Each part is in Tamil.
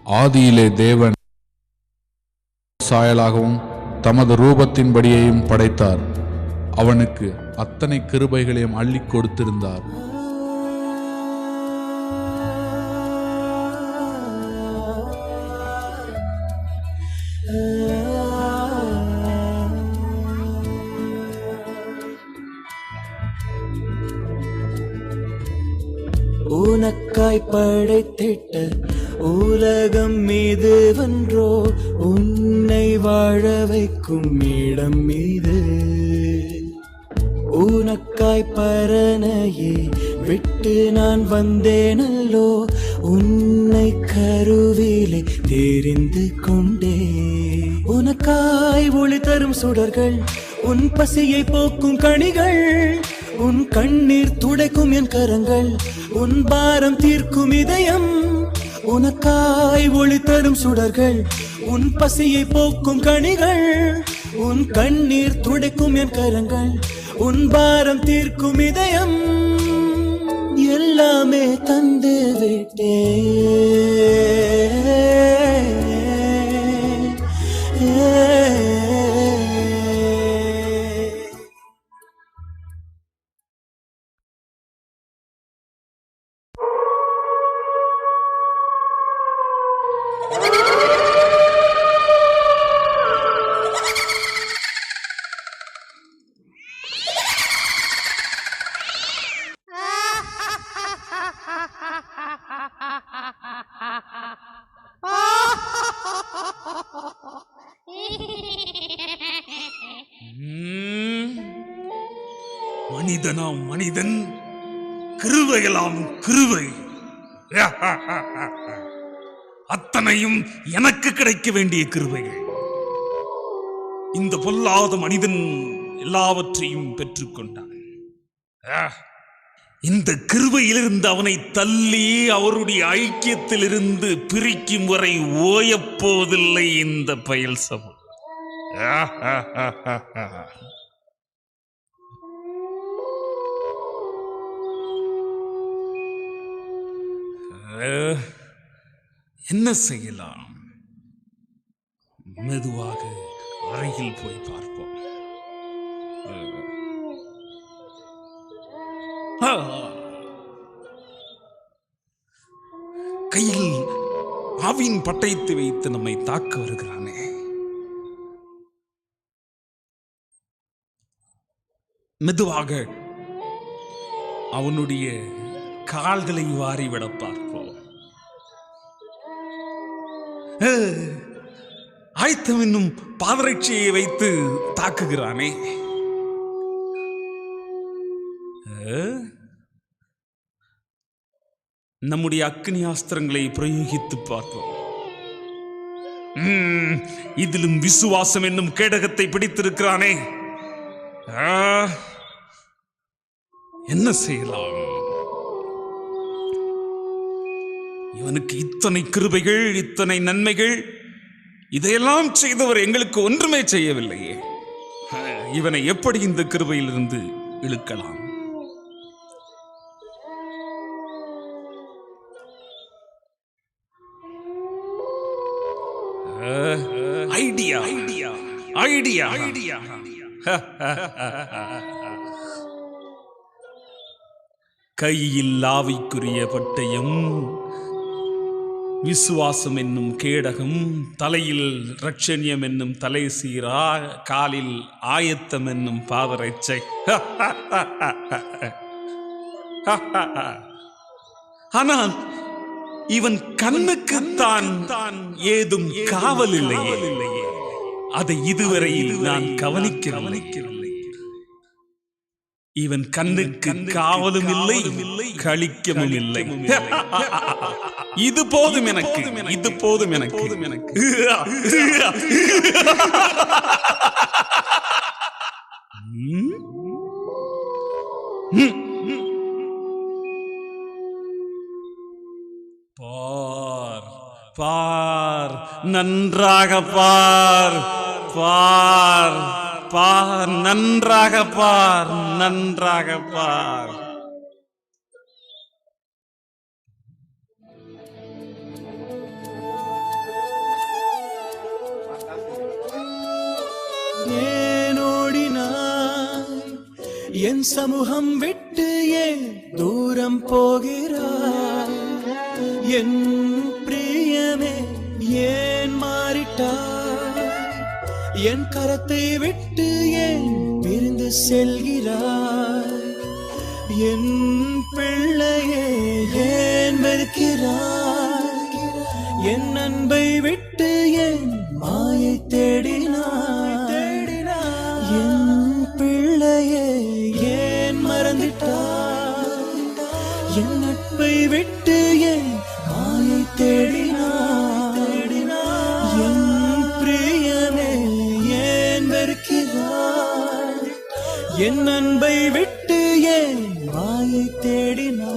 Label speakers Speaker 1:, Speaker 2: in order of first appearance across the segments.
Speaker 1: ஆதியிலே தேவன் சாயலாகவும் தமது ரூபத்தின்படியையும் படைத்தார். அவனுக்கு அத்தனை கிருபைகளையும் அள்ளி கொடுத்திருந்தார்.
Speaker 2: உனக்காய் படைத்திட்ட உலகம் மீது வென்றோ, உன்னை வாழ வைக்கும் இடம் மீது. உனக்காய் பரனையே விட்டு நான் வந்தேனல்லோ, உன்னை கருவிலே தெரிந்து கொண்டே. உனக்காய் ஒளி தரும் சுடர்கள், உன் பசியை போக்கும் கனிகள், உன் கண்ணீர் துடைக்கும் என் கரங்கள், உன் பாரம் தீர்க்கும் இதயம். உனக்காய் ஒளி தரும் சுடர்கள், உன் பசியை போக்கும் கனிகள், உன் கண்ணீர் துடைக்கும் என் கரங்கள், உன் பாரம் தீர்க்கும் இதயம். எல்லாமே தந்து விட்டே.
Speaker 3: மனிதனாம் மனிதன், கிருவையெல்லாம் கிருவை. அத்தனையும் எனக்கு கிடைக்க வேண்டிய கிருவைகள். இந்த பொல்லாத மனிதன் எல்லாவற்றையும் பெற்றுக்கொண்டான். இந்த கிருபையிலிருந்து அவனை தள்ளி அவருடைய ஐக்கியத்திலிருந்து பிரிக்கும் வரை ஓயப்போவதில்லை இந்த பயல் சமூகம். என்ன செய்யலாம்? மெதுவாக அறையில் போய் பார்ப்போம். கையில் ஆவின் பட்டயத்தை வைத்து நம்மை தாக்க வருகிறானே. மெதுவாக அவனுடைய கால்களை வாரிவிட பார்ப்போம். ஆயத்தம் என்னும் பாதரட்சியை வைத்து தாக்குகிறானே. நம்முடைய அக்னியாஸ்திரங்களை பிரயோகித்து பார்ப்போம். இதிலும் விசுவாசம் என்னும் கேடகத்தை பிடித்திருக்கிறானே. என்ன செய்யலாம்? இவனுக்கு இத்தனை கிருபைகள், இத்தனை நன்மைகள், இதையெல்லாம் செய்தவர் எங்களுக்கு ஒன்றுமே செய்யவில்லையே. இவனை எப்படி இந்த கிருபையிலிருந்து இழுக்கலாம்? Idea idea idea idea. கையில் ஆவிக்குரிய பட்டயம், விசுவாசம் என்னும் கேடகம், தலையில் ரட்சண்யம் என்னும் தலை சீரா, காலில் ஆயத்தம் என்னும் பாதரட்சை. ஆனால் இவன் கண்ணுக்குத்தான் ஏதும் காவல் இல்லையே. அதை இதுவரையில் நான் கவனிக்கவில்லை. இவன் கண்ணுக்கு காவலும் இல்லை, கழிக்கமும் இல்லை. இது போதும் எனக்கு, இது போதும் எனக்கு. பார் பார், நன்றாக பார் பார் பார், நன்றாக பார், நன்றாக பார்.
Speaker 2: என் சமூகம் விட்டு ஏன் தூரம் போகிறாய்? என் பிரியமே ஏன் மாறிட்டாய்? என் கரத்தை விட்டு ஏன் பிரிந்து செல்கிறாய்? என் பிள்ளையே ஏன் வெறுக்கிறாய்? என் அன்பை விட்டு ஏன் மாயை தேடினாய்? என் பிள்ளையே ஏன் மறந்துட்டாய்? என் நட்பை விட்டு ஏன் மாயை தேடினாய்? என் பிரியமே ஏன் வெறுக்கிறாய்? என் அன்பை விட்டு ஏன் மாயை தேடினாய்?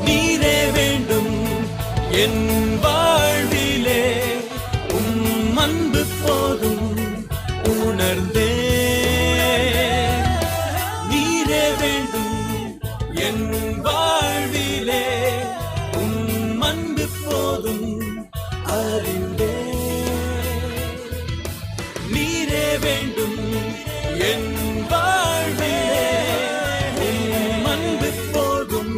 Speaker 2: நீரே வேண்டும் என் வாழ்விலே, உம் அன்பு போதும் உணர்ந்தே. நீரே வேண்டும் என் வாழ்விலே, உம் அன்பு போதும் அறிந்தே. நீரே வேண்டும் என் வாழ்விலே, உம் அன்பு போதும்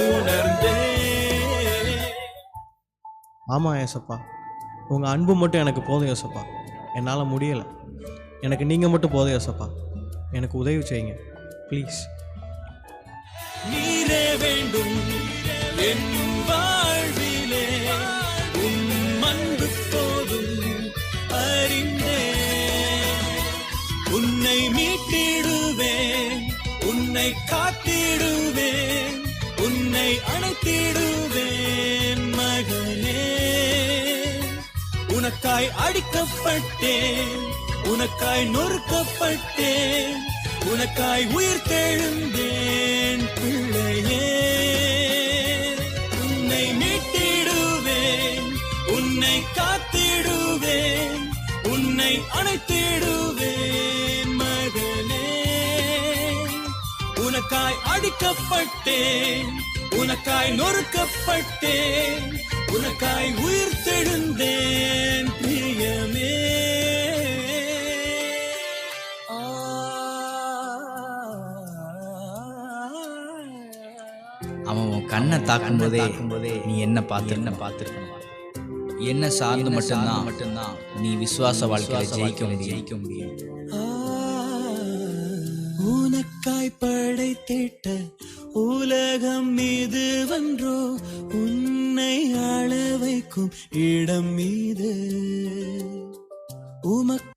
Speaker 2: உணர்ந்தே.
Speaker 4: ஆமாம் ஏசப்பா, உங்கள் அன்பு மட்டும் எனக்கு போதும் ஏசப்பா. என்னால் முடியலை, எனக்கு நீங்கள் மட்டும் போதும் ஏசப்பா. எனக்கு உதவி செய்யுங்க ப்ளீஸ்.
Speaker 2: நீரே வேண்டும் என் வாழ்விலே, உம் அன்பு போதும் அறிந்தே. உன்னை மீட்டிடுவேன், உன்னை காத்திடுவேன், உன்னை அணைத்திடுவேன் மகனே. உனக்காய் அடிக்கப்பட்டேன், உனக்காய் நொறுக்கப்பட்டேன், உனக்காய் உயிர் தெழுந்தேன் பிள்ளையே. உன்னை மீட்டிடுவேன், உன்னை காத்திடுவேன், உன்னை அணைத்திடுவேன் மகனே. உனக்காய் அடிக்கப்பட்டேன், உனக்காய் நொறுக்கப்பட்டேன், உனக்காய் உயிர் தெழுந்தேன் பிரியமே.
Speaker 5: அவன் உன் கண்ணை தாக்கும் போதே நீ என்ன பார்த்துருக்கணும். என்ன சார்ந்து மட்டும்தான் நீ விசுவாச வாழ்க்கையில ஜெயிக்க முடியும்.
Speaker 2: உனக்காய் படைத்திட்ட உலகம் மீது வென்றோ, உன்னை ஆள வைக்கும் இடம் மீது உமக்கு